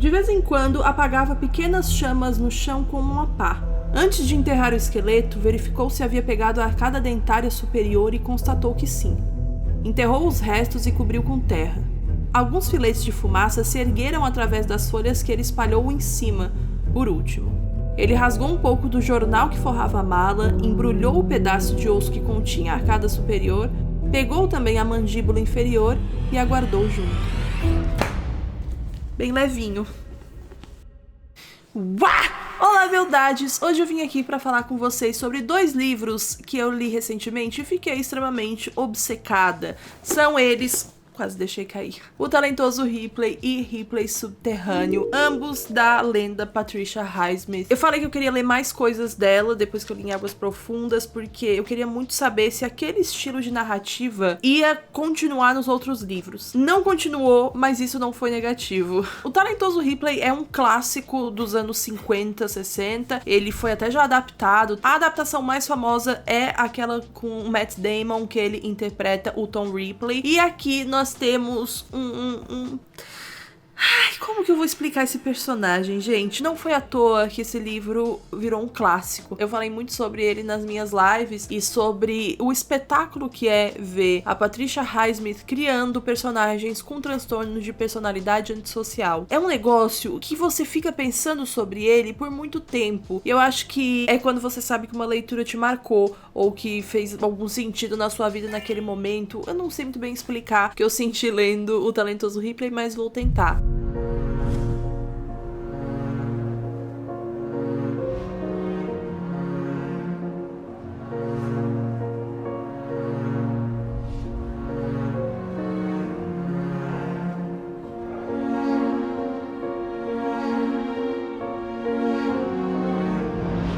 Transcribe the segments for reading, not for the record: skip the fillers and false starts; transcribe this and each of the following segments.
De vez em quando, apagava pequenas chamas no chão com uma pá. Antes de enterrar o esqueleto, verificou se havia pegado a arcada dentária superior e constatou que sim. Enterrou os restos e cobriu com terra. Alguns filetes de fumaça se ergueram através das folhas que ele espalhou em cima, por último. Ele rasgou um pouco do jornal que forrava a mala, embrulhou o pedaço de osso que continha a arcada superior, pegou também a mandíbula inferior e a guardou junto. Bem levinho. Uá! Olá, beldades! Hoje eu vim aqui para falar com vocês sobre 2 livros que eu li recentemente e fiquei extremamente obcecada. São eles... Quase deixei cair. O Talentoso Ripley e Ripley Subterrâneo, ambos da lenda Patricia Highsmith. Eu falei que eu queria ler mais coisas dela depois que eu li em Águas Profundas, porque eu queria muito saber se aquele estilo de narrativa ia continuar nos outros livros. Não continuou, mas isso não foi negativo. O Talentoso Ripley é um clássico dos anos 50, 60. Ele foi até já adaptado. A adaptação mais famosa é aquela com o Matt Damon, que ele interpreta o Tom Ripley. E aqui nós temos Ai, como que eu vou explicar esse personagem, gente? Não foi à toa que esse livro virou um clássico. Eu falei muito sobre ele nas minhas lives e sobre o espetáculo que é ver a Patricia Highsmith criando personagens com transtorno de personalidade antissocial. É um negócio que você fica pensando sobre ele por muito tempo. E eu acho que é quando você sabe que uma leitura te marcou ou que fez algum sentido na sua vida naquele momento. Eu não sei muito bem explicar o que eu senti lendo O Talentoso Ripley, mas vou tentar.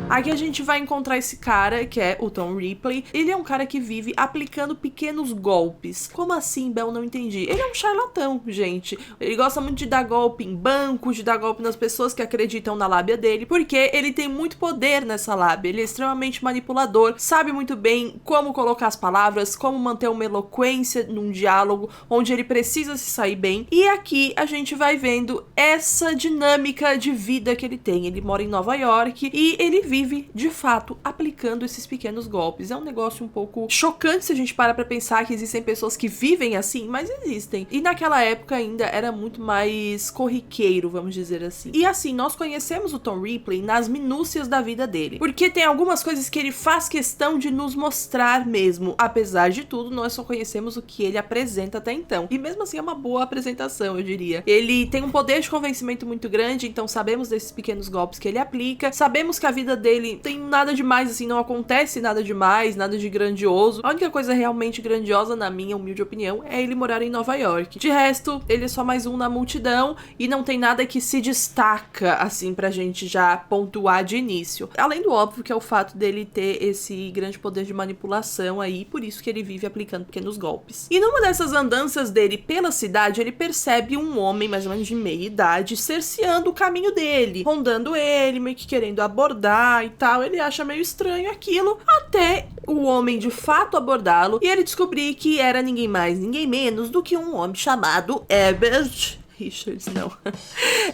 Aqui a gente vai encontrar esse cara, que é o Tom Ripley. Ele é um cara que vive aplicando pequenos golpes. Como assim, Bel? Não entendi. Ele é um charlatão, gente. Ele gosta muito de dar golpe em bancos, de dar golpe nas pessoas que acreditam na lábia dele, porque ele tem muito poder nessa lábia. Ele é extremamente manipulador, sabe muito bem como colocar as palavras, como manter uma eloquência num diálogo onde ele precisa se sair bem. E aqui a gente vai vendo essa dinâmica de vida que ele tem. Ele mora em Nova York e ele vive de fato aplicando esses pequenos golpes. É um negócio um pouco chocante se a gente para pra pensar que existem pessoas que vivem assim, mas existem. E naquela época ainda era muito mais corriqueiro, vamos dizer assim. E assim, nós conhecemos o Tom Ripley nas minúcias da vida dele, porque tem algumas coisas que ele faz questão de nos mostrar mesmo. Apesar de tudo, nós só conhecemos o que ele apresenta até então. E mesmo assim é uma boa apresentação, eu diria. Ele tem um poder de convencimento muito grande, então sabemos desses pequenos golpes que ele aplica, sabemos que a vida dele tem nada demais, assim, não acontece nada demais, nada de grandioso. A única coisa realmente grandiosa, na minha humilde opinião, é ele morar em Nova York. De resto, ele é só mais um na multidão e não tem nada que se destaca, assim, pra gente já pontuar de início. Além do óbvio que é o fato dele ter esse grande poder de manipulação aí, por isso que ele vive aplicando pequenos golpes. E numa dessas andanças dele pela cidade, ele percebe um homem, mais ou menos de meia idade, cerceando o caminho dele, rondando ele, meio que querendo abordar e tal. Ele acha meio estranho aquilo, até o homem de fato abordá-lo e ele descobrir que era ninguém mais, ninguém menos do que um homem chamado Herbert Richards, não.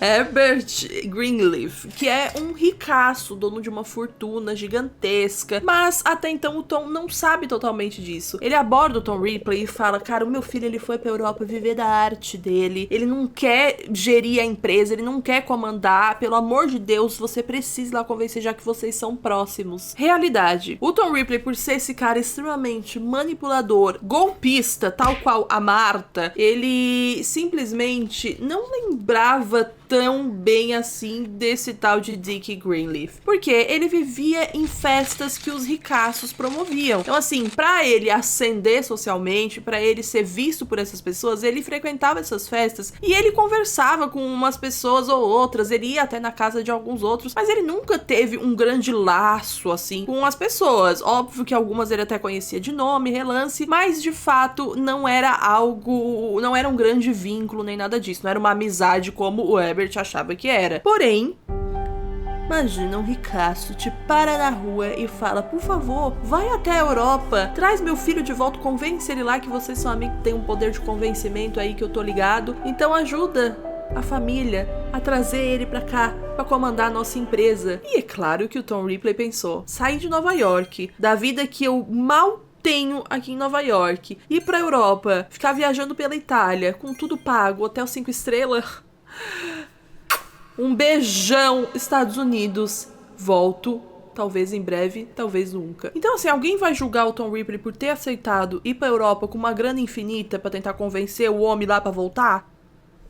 Herbert Greenleaf, que é um ricaço, dono de uma fortuna gigantesca, mas até então o Tom não sabe totalmente disso. Ele aborda o Tom Ripley e fala: cara, o meu filho, ele foi pra Europa viver da arte dele, ele não quer gerir a empresa, ele não quer comandar, pelo amor de Deus, você precisa ir lá convencer, já que vocês são próximos. Realidade, o Tom Ripley, por ser esse cara extremamente manipulador, golpista, tal qual a Marta, ele simplesmente não lembrava tão bem assim desse tal de Dick Greenleaf, porque ele vivia em festas que os ricaços promoviam. Então assim, pra ele ascender socialmente, pra ele ser visto por essas pessoas, ele frequentava essas festas e ele conversava com umas pessoas ou outras, ele ia até na casa de alguns outros, mas ele nunca teve um grande laço assim com as pessoas. Óbvio que algumas ele até conhecia de nome, relance, mas de fato não era algo, não era um grande vínculo nem nada disso, não era uma amizade como o Herbert achava que era. Porém, imagina um ricaço te para na rua e fala: por favor, vai até a Europa, traz meu filho de volta, convence ele lá que vocês são amigos, tem um poder de convencimento aí que eu tô ligado, então ajuda a família a trazer ele pra cá, pra comandar a nossa empresa. E é claro que o Tom Ripley pensou, sair de Nova York, da vida que eu mal tenho aqui em Nova York, ir pra Europa, ficar viajando pela Itália, com tudo pago, hotel 5 estrelas. Um beijão, Estados Unidos. Volto, talvez em breve, talvez nunca. Então, assim, alguém vai julgar o Tom Ripley por ter aceitado ir pra Europa com uma grana infinita pra tentar convencer o homem lá pra voltar?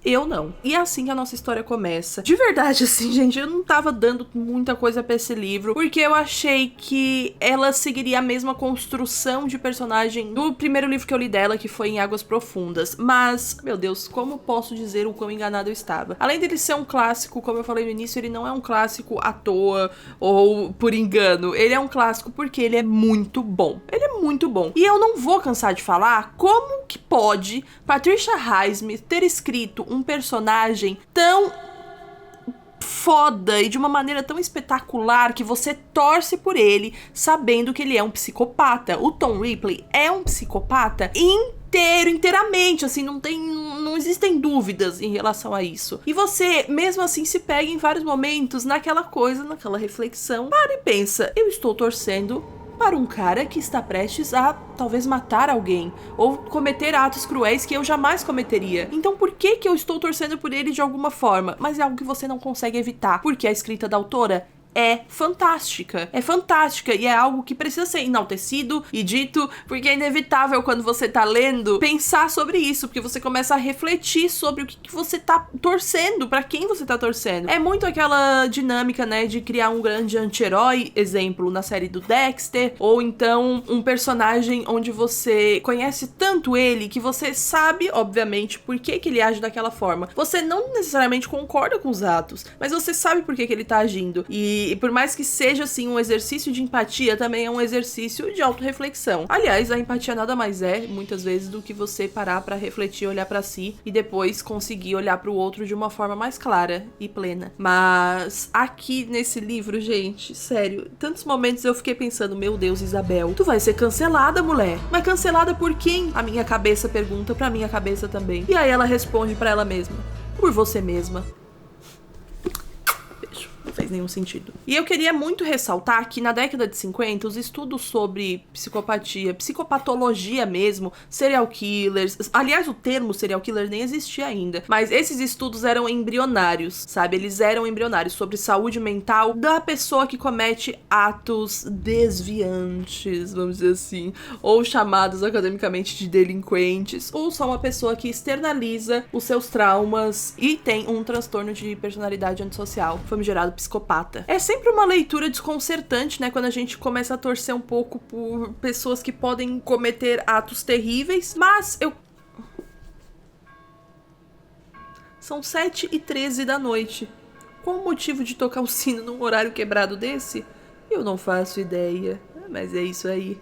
Eu não. E é assim que a nossa história começa. De verdade, assim, gente, eu não tava dando muita coisa pra esse livro, porque eu achei que ela seguiria a mesma construção de personagem do primeiro livro que eu li dela, que foi Em Águas Profundas. Mas, meu Deus, como posso dizer o quão enganado eu estava? Além dele ser um clássico, como eu falei no início, ele não é um clássico à toa ou por engano. Ele é um clássico porque ele é muito bom. Ele é muito bom. E eu não vou cansar de falar como que pode Patricia Highsmith ter escrito um personagem tão foda e de uma maneira tão espetacular que você torce por ele sabendo que ele é um psicopata. O Tom Ripley é um psicopata inteiramente, assim, não existem dúvidas em relação a isso. E você, mesmo assim, se pega em vários momentos naquela coisa, naquela reflexão, para e pensa, eu estou torcendo para um cara que está prestes a talvez matar alguém ou cometer atos cruéis que eu jamais cometeria. Então por que eu estou torcendo por ele de alguma forma? Mas é algo que você não consegue evitar, porque a escrita da autora é fantástica. É fantástica e é algo que precisa ser enaltecido e dito, porque é inevitável quando você tá lendo pensar sobre isso, porque você começa a refletir sobre o que você tá torcendo, pra quem você tá torcendo. É muito aquela dinâmica, né, de criar um grande anti-herói, exemplo, na série do Dexter, ou então um personagem onde você conhece tanto ele que você sabe, obviamente, por que ele age daquela forma. Você não necessariamente concorda com os atos, mas você sabe por que ele tá agindo. E por mais que seja, assim, um exercício de empatia, também é um exercício de autorreflexão. Aliás, a empatia nada mais é, muitas vezes, do que você parar pra refletir, olhar pra si e depois conseguir olhar pro outro de uma forma mais clara e plena. Mas aqui nesse livro, gente, sério, tantos momentos eu fiquei pensando, meu Deus, Isabel, tu vai ser cancelada, mulher. Mas cancelada por quem? A minha cabeça pergunta pra minha cabeça também. E aí ela responde pra ela mesma, por você mesma. Não fez nenhum sentido. E eu queria muito ressaltar que na década de 50, os estudos sobre psicopatia, psicopatologia mesmo, serial killers, aliás, o termo serial killer nem existia ainda, mas esses estudos eram embrionários, sabe? Eles eram embrionários sobre saúde mental da pessoa que comete atos desviantes, vamos dizer assim, ou chamados academicamente de delinquentes, ou só uma pessoa que externaliza os seus traumas e tem um transtorno de personalidade antissocial, famigerado psicopata. É sempre uma leitura desconcertante, né, quando a gente começa a torcer um pouco por pessoas que podem cometer atos terríveis, mas São 7h13 da noite. Qual o motivo de tocar o sino num horário quebrado desse? Eu não faço ideia, mas é isso aí.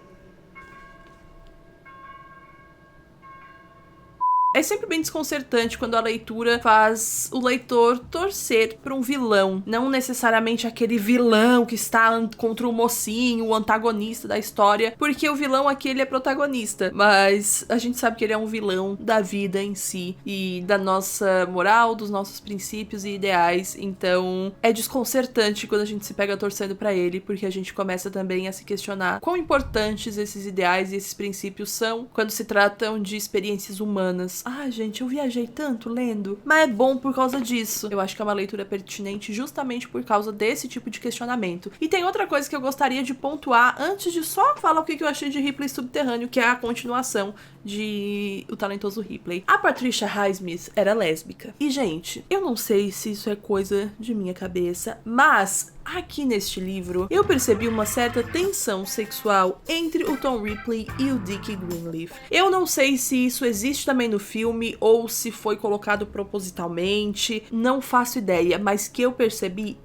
É sempre bem desconcertante quando a leitura faz o leitor torcer por um vilão. Não necessariamente aquele vilão que está contra o mocinho, o antagonista da história, porque o vilão aqui ele é protagonista. Mas a gente sabe que ele é um vilão da vida em si e da nossa moral, dos nossos princípios e ideais. Então é desconcertante quando a gente se pega torcendo pra ele, porque a gente começa também a se questionar quão importantes esses ideais e esses princípios são quando se tratam de experiências humanas. Ah, gente, eu viajei tanto lendo, mas é bom por causa disso. Eu acho que é uma leitura pertinente justamente por causa desse tipo de questionamento. E tem outra coisa que eu gostaria de pontuar antes de só falar o que eu achei de Ripley Subterrâneo, que é a continuação de O Talentoso Ripley. A Patricia Highsmith era lésbica. E, gente, eu não sei se isso é coisa de minha cabeça, mas aqui neste livro eu percebi uma certa tensão sexual entre o Tom Ripley e o Dick Greenleaf. Eu não sei se isso existe também no filme ou se foi colocado propositalmente, não faço ideia, mas que eu percebi.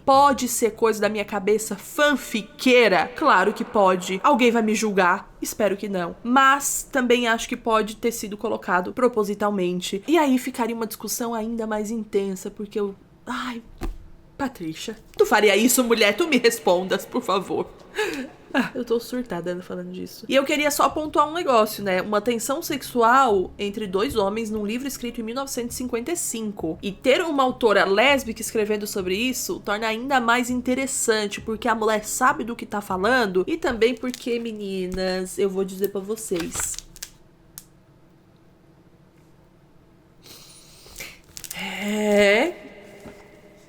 Pode ser coisa da minha cabeça fanfiqueira? Claro que pode. Alguém vai me julgar? Espero que não. Mas também acho que pode ter sido colocado propositalmente. E aí ficaria uma discussão ainda mais intensa, porque eu... Ai... Patrícia, tu faria isso, mulher? Tu me respondas, por favor. Eu tô surtada falando disso. E eu queria só pontuar um negócio, né? Uma tensão sexual entre dois homens num livro escrito em 1955. E ter uma autora lésbica escrevendo sobre isso torna ainda mais interessante, porque a mulher sabe do que tá falando e também porque, meninas, eu vou dizer pra vocês.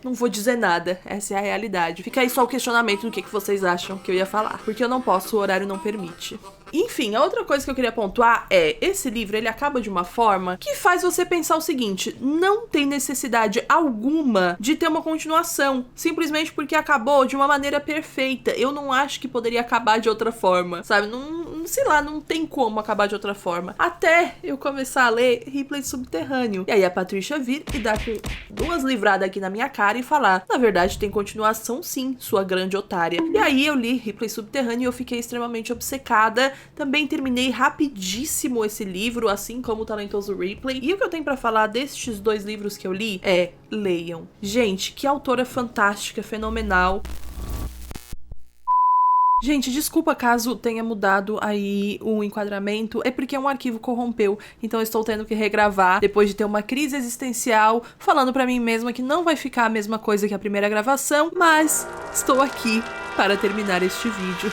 Não vou dizer nada, essa é a realidade. Fica aí só o questionamento do que vocês acham que eu ia falar, porque eu não posso, o horário não permite. Enfim, a outra coisa que eu queria pontuar é, esse livro, ele acaba de uma forma que faz você pensar o seguinte: não tem necessidade alguma de ter uma continuação, simplesmente porque acabou de uma maneira perfeita. Eu não acho que poderia acabar de outra forma, sabe? Não, sei lá, não tem como acabar de outra forma. Até eu começar a ler Ripley Subterrâneo. E aí a Patrícia vir e dar com duas livradas aqui na minha cara e falar: na verdade tem continuação sim, sua grande otária. E aí eu li Ripley Subterrâneo e eu fiquei extremamente obcecada. Também terminei rapidíssimo esse livro, assim como o talentoso Ripley. E o que eu tenho pra falar destes dois livros que eu li é: leiam. Gente, que autora fantástica, fenomenal. Gente, desculpa caso tenha mudado aí o enquadramento, é porque um arquivo corrompeu, então eu estou tendo que regravar depois de ter uma crise existencial, falando pra mim mesma que não vai ficar a mesma coisa que a primeira gravação, mas estou aqui para terminar este vídeo.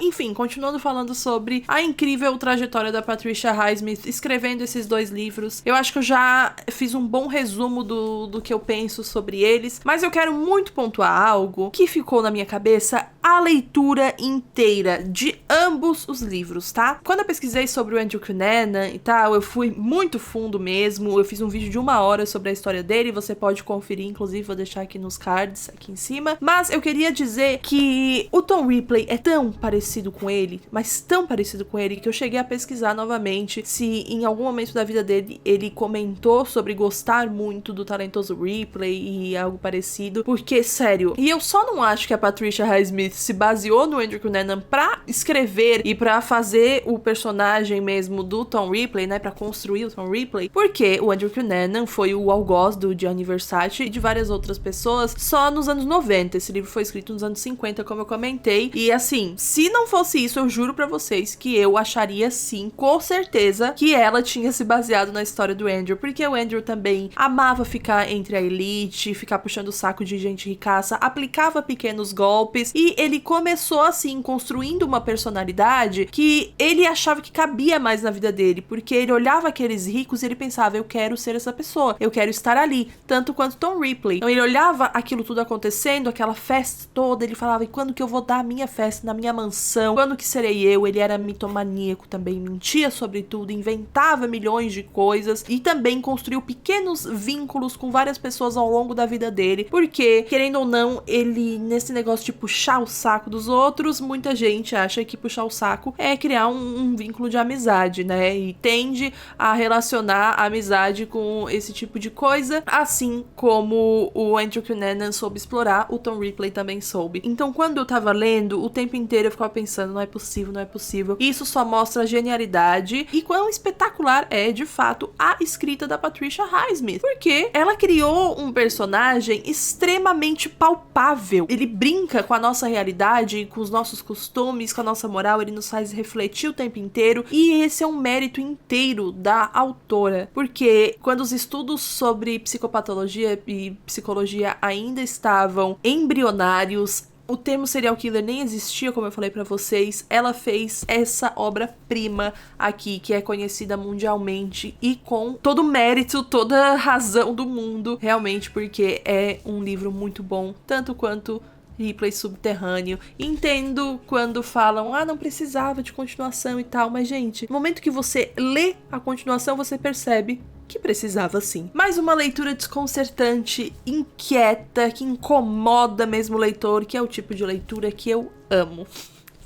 Enfim, continuando falando sobre a incrível trajetória da Patricia Highsmith escrevendo esses dois livros, eu acho que eu já fiz um bom resumo do que eu penso sobre eles, mas eu quero muito pontuar algo que ficou na minha cabeça: a leitura inteira de ambos os livros, tá? Quando eu pesquisei sobre o Andrew Cunanan e tal, eu fui muito fundo mesmo, eu fiz um vídeo de 1 hora sobre a história dele, você pode conferir, inclusive vou deixar aqui nos cards, aqui em cima, mas eu queria dizer que o Tom Ripley é tão parecido com ele, mas tão parecido com ele, que eu cheguei a pesquisar novamente se em algum momento da vida dele ele comentou sobre gostar muito do talentoso Ripley e algo parecido, porque, sério, e eu só não acho que a Patricia Highsmith se baseou no Andrew Cunanan pra escrever e pra fazer o personagem mesmo do Tom Ripley, né, pra construir o Tom Ripley, porque o Andrew Cunanan foi o algoz do Gianni Versace e de várias outras pessoas só nos anos 90, esse livro foi escrito nos anos 50, como eu comentei, e assim, se não fosse isso, eu juro pra vocês que eu acharia sim, com certeza, que ela tinha se baseado na história do Andrew, porque o Andrew também amava ficar entre a elite, ficar puxando o saco de gente ricaça, aplicava pequenos golpes, e ele começou assim, construindo uma personalidade que ele achava que cabia mais na vida dele, porque ele olhava aqueles ricos e ele pensava: eu quero ser essa pessoa, eu quero estar ali, tanto quanto Tom Ripley. Então ele olhava aquilo tudo acontecendo, aquela festa toda, ele falava: e quando que eu vou dar a minha festa na minha mansão? Quando que serei eu? Ele era mitomaníaco também, mentia sobre tudo, inventava milhões de coisas e também construiu pequenos vínculos com várias pessoas ao longo da vida dele, porque, querendo ou não, ele, nesse negócio de puxar o saco dos outros, muita gente acha que puxar o saco é criar um vínculo de amizade, né? E tende a relacionar a amizade com esse tipo de coisa, assim como o Andrew Cunanan soube explorar, o Tom Ripley também soube. Então, quando eu tava lendo, o tempo inteiro eu ficava pensando: não é possível, não é possível. Isso só mostra a genialidade e quão espetacular é, de fato, a escrita da Patricia Highsmith, porque ela criou um personagem extremamente palpável. Ele brinca com a nossa realidade, com os nossos costumes, com a nossa moral, ele nos faz refletir o tempo inteiro, e esse é um mérito inteiro da autora, porque quando os estudos sobre psicopatologia e psicologia ainda estavam embrionários, o termo serial killer nem existia, como eu falei pra vocês, ela fez essa obra-prima aqui, que é conhecida mundialmente e com todo mérito, toda razão do mundo, realmente, porque é um livro muito bom, tanto quanto Ripley Subterrâneo. Entendo quando falam: ah, não precisava de continuação e tal, mas gente, no momento que você lê a continuação, você percebe que precisava sim. Mais uma leitura desconcertante, inquieta, que incomoda mesmo o leitor, que é o tipo de leitura que eu amo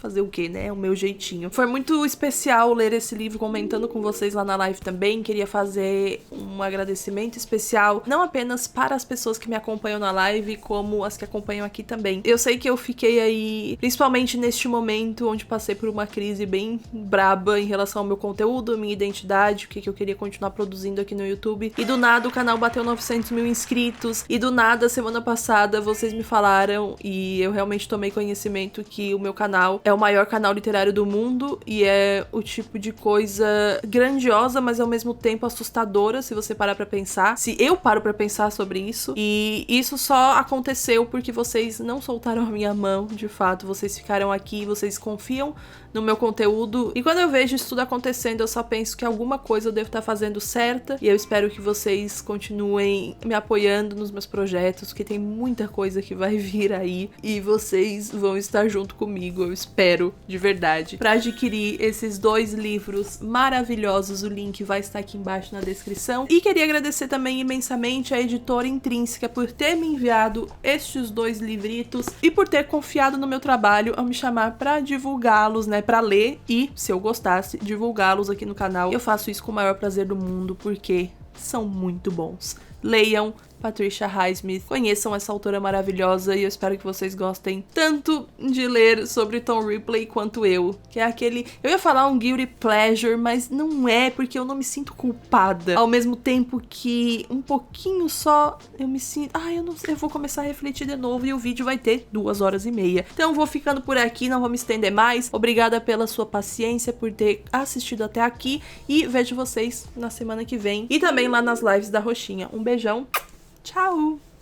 fazer o quê, né? É o meu jeitinho. Foi muito especial ler esse livro, comentando com vocês lá na live também. Queria fazer um agradecimento especial, não apenas para as pessoas que me acompanham na live, como as que acompanham aqui também. Eu sei que eu fiquei aí, principalmente neste momento, onde passei por uma crise bem braba em relação ao meu conteúdo, minha identidade, o que eu queria continuar produzindo aqui no YouTube. E do nada o canal bateu 900 mil inscritos. E do nada, semana passada, vocês me falaram, e eu realmente tomei conhecimento que o meu canal é o maior canal literário do mundo. E é o tipo de coisa grandiosa, mas ao mesmo tempo assustadora, se você parar pra pensar. Se eu paro pra pensar sobre isso. E isso só aconteceu porque vocês não soltaram a minha mão, de fato. Vocês ficaram aqui, vocês confiam no meu conteúdo. E quando eu vejo isso tudo acontecendo, eu só penso que alguma coisa eu devo estar fazendo certa. E eu espero que vocês continuem me apoiando nos meus projetos, que tem muita coisa que vai vir aí. E vocês vão estar junto comigo, eu espero, de verdade. Para adquirir esses 2 livros maravilhosos, o link vai estar aqui embaixo na descrição. E queria agradecer também imensamente a editora Intrínseca por ter me enviado estes 2 livritos e por ter confiado no meu trabalho ao me chamar para divulgá-los, né? Pra ler e, se eu gostasse, divulgá-los aqui no canal. Eu faço isso com o maior prazer do mundo, porque são muito bons. Leiam Patricia Highsmith, conheçam essa autora maravilhosa e eu espero que vocês gostem tanto de ler sobre Tom Ripley quanto eu, que é aquele... Eu ia falar um guilty pleasure, mas não é, porque eu não me sinto culpada. Ao mesmo tempo que um pouquinho só eu me sinto... Ai, eu não sei, eu vou começar a refletir de novo e o vídeo vai ter 2h30. Então vou ficando por aqui, não vou me estender mais. Obrigada pela sua paciência, por ter assistido até aqui e vejo vocês na semana que vem e também lá nas lives da Roxinha. Um beijão. Tchau!